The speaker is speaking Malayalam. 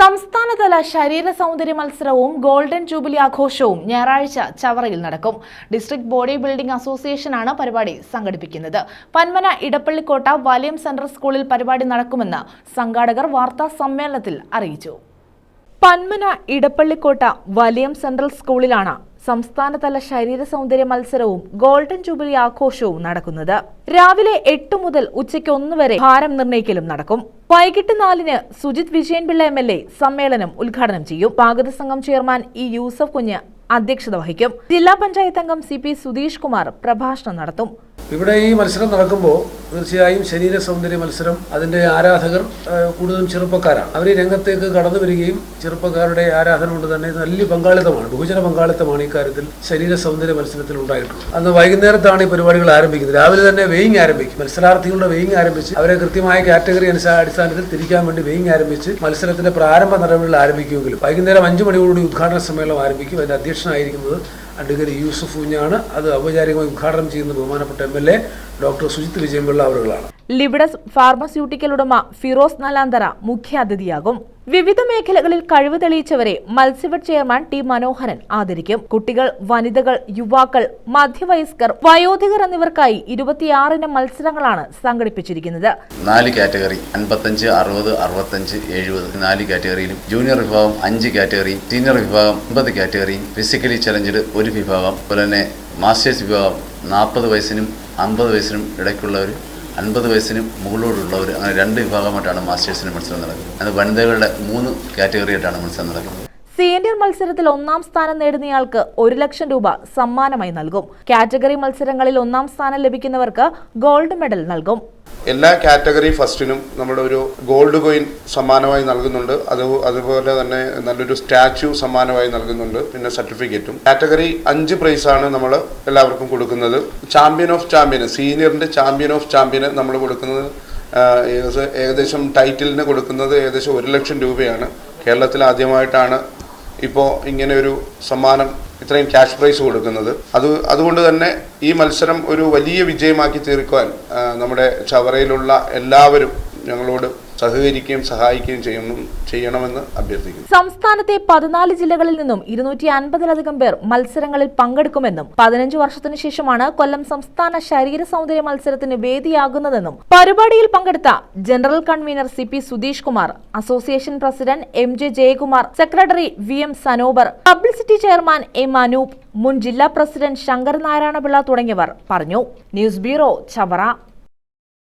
സംസ്ഥാനതല ശരീര സൗന്ദര്യ മത്സരവും ഗോൾഡൻ ജൂബിലി ആഘോഷവും ഞായറാഴ്ച ചവറയിൽ നടക്കും. ഡിസ്ട്രിക്ട് ബോഡി ബിൽഡിംഗ് അസോസിയേഷനാണ് പരിപാടി സംഘടിപ്പിക്കുന്നത്. പന്മന ഇടപ്പള്ളിക്കോട്ട വലയം സെൻട്രൽ സ്കൂളിൽ പരിപാടി നടക്കുമെന്ന് സംഘാടകർ വാർത്താ സമ്മേളനത്തിൽ അറിയിച്ചു. പന്മന ഇടപ്പള്ളിക്കോട്ട വലയം സെൻട്രൽ സ്കൂളിലാണ് സംസ്ഥാനതല ശരീര സൗന്ദര്യ മത്സരവും ഗോൾഡൻ ജൂബിലി ആഘോഷവും നടക്കുന്നത്. രാവിലെ 8 മുതൽ ഉച്ചയ്ക്ക് 1 വരെ ഭാരം നിർണ്ണയിക്കലും നടക്കും. വൈകിട്ട് 4-ന് സുജിത് വിജയൻപിള്ള MLA സമ്മേളനം ഉദ്ഘാടനം ചെയ്യും. സ്വാഗത സംഘം ചെയർമാൻ യൂസഫ് കുഞ്ഞ് അധ്യക്ഷത വഹിക്കും. ജില്ലാ പഞ്ചായത്ത് അംഗം CP സുധീഷ് കുമാർ പ്രഭാഷണം നടത്തും. ഇവിടെ ഈ മത്സരം നടക്കുമ്പോൾ തീർച്ചയായും ശരീര സൗന്ദര്യ മത്സരം അതിൻ്റെ ആരാധകർ കൂടുതലും ചെറുപ്പക്കാരാണ്. അവർ രംഗത്തേക്ക് കടന്നു വരികയും ചെറുപ്പക്കാരുടെ ആരാധന കൊണ്ട് തന്നെ വലിയ പങ്കാളിത്തമാണ്, ബഹുജന പങ്കാളിത്തമാണ് ഈ കാര്യത്തിൽ ശരീര സൗന്ദര്യ മത്സരത്തിൽ ഉണ്ടായിട്ടുള്ളത്. അന്ന് വൈകുന്നേരത്താണ് ഈ പരിപാടികൾ ആരംഭിക്കുന്നത്. രാവിലെ തന്നെ വെയിങ് ആരംഭിക്കും. മത്സരാർത്ഥികളുടെ വെയിങ് ആരംഭിച്ച് അവരെ കൃത്യമായ കാറ്റഗറി അടിസ്ഥാനത്തിൽ തിരിക്കാൻ വേണ്ടി വെയിങ് ആരംഭിച്ച് മത്സരത്തിന്റെ പ്രാരംഭ നടപടികൾ ആരംഭിക്കുമെങ്കിലും വൈകുന്നേരം 5 മണിയോടുകൂടി ഉദ്ഘാടന സമ്മേളനം ആരംഭിക്കും. അതിന്റെ അധ്യക്ഷനായിരിക്കുന്നത് അഡ്വക്കേറ്റ് യൂസഫ് കുഞ്ഞാണ്. അത് ഔപചാരികമായി ഉദ്ഘാടനം ചെയ്യുന്ന ബഹുമാനപ്പെട്ട MLA ഡോക്ടർ സുജിത് വിജയൻപിള്ള അവരുകളാണ്. ലിബിഡസ് ഫാർമസ്യൂട്ടിക്കൽ ഉടമ ഫിറോസ് നലാന്തര മുഖ്യാതിഥിയാകും. വിവിധ മേഖലകളിൽ കഴിവ് തെളിയിച്ചവരെ മത്സ്യഫെഡ് ചെയർമാൻ ടി മനോഹരൻ ആദരിക്കും. കുട്ടികൾ, വനിതകൾ, യുവാക്കൾ, മധ്യവയസ്കർ, വയോധികർ എന്നിവർക്കായി 26 മത്സരങ്ങളാണ് സംഘടിപ്പിച്ചിരിക്കുന്നത്. 4 കാറ്റഗറി 55, 60, 65, 70 4 കാറ്റഗറിയിലും ജൂനിയർ വിഭാഗം 5 കാറ്റഗറിയും സീനിയർ വിഭാഗം 9 കാറ്റഗറിയും ഫിസിക്കലി ചലഞ്ചഡ് 1 വിഭാഗം, അതുപോലെ തന്നെ മാസ്റ്റേഴ്സ് വിഭാഗം 40 വയസ്സിനും 50 വയസ്സിനും ഇടയ്ക്കുള്ളവർ, 50 വയസ്സിനും മുകളിലോട്ടുള്ളവർ, അങ്ങനെ 2 വിഭാഗമായിട്ടാണ് മാസ്റ്റേഴ്സിന് മത്സരം നടക്കുന്നത്. അത് വനിതകളുടെ 3 കാറ്റഗറിയായിട്ടാണ് മത്സരം നടക്കുന്നത്. സീനിയർ മത്സരത്തിൽ 1-ാം സ്ഥാനം നേടുന്നയാൾക്ക് 1 ലക്ഷം രൂപ സമ്മാനമായി നൽകും. കാറ്റഗറി മത്സരങ്ങളിൽ 1-ാം സ്ഥാനം ലഭിക്കുന്നവർക്ക് ഗോൾഡ് മെഡൽ നൽകും. എല്ലാ കാറ്റഗറി ഫസ്റ്റിനും നമ്മുടെ ഒരു ഗോൾഡ് കോയിൻ സമ്മാനമായി നൽകുന്നുണ്ട്. അതുപോലെ തന്നെ നല്ലൊരു സ്റ്റാച്യു സമ്മാനമായി നൽകുന്നുണ്ട്. പിന്നെ സർട്ടിഫിക്കറ്റും. കാറ്റഗറി 5 പ്രൈസാണ് നമ്മൾ എല്ലാവർക്കും കൊടുക്കുന്നത്. ചാമ്പ്യൻ ഓഫ് ചാമ്പ്യന്, സീനിയറിന്റെ ചാമ്പ്യൻ ഓഫ് ചാമ്പ്യന് നമ്മൾ കൊടുക്കുന്നത് ഏകദേശം ടൈറ്റിലിന് കൊടുക്കുന്നത് ഏകദേശം 1 ലക്ഷം രൂപയാണ്. കേരളത്തിൽ ആദ്യമായിട്ടാണ് ഇപ്പോൾ ഇങ്ങനെ ഒരു സമ്മാനം, ഇത്രയും ക്യാഷ് പ്രൈസ് കൊടുക്കുന്നത്. അതുകൊണ്ട് തന്നെ ഈ മത്സരം ഒരു വലിയ വിജയമാക്കി തീർക്കുവാൻ നമ്മുടെ ചവറയിലുള്ള എല്ലാവരും ഞങ്ങളോട് സഹകരിക്കുകയും സഹായിക്കുകയും ചെയ്യണമെന്ന് അഭ്യർത്ഥിക്കുന്നു. സംസ്ഥാനത്തെ 14 ജില്ലകളിൽ നിന്നും 250-ലധികം പേർ മത്സരങ്ങളിൽ പങ്കെടുക്കുമെന്നും 15 വർഷത്തിനു ശേഷമാണ് കൊല്ലം സംസ്ഥാന ശരീര സൗന്ദര്യ മത്സരത്തിന് വേദിയാകുന്നതെന്നും പരിപാടിയിൽ പങ്കെടുത്ത general convener CP Sudheesh Kumar, association president MJ Jayakumar, secretary VM Sanober, publicity chairman M Anoop, മുൻ ജില്ലാ പ്രസിഡന്റ് ശങ്കർ നാരായണപിള്ള തുടങ്ങിയവർ പറഞ്ഞു. News bureau, Chavara.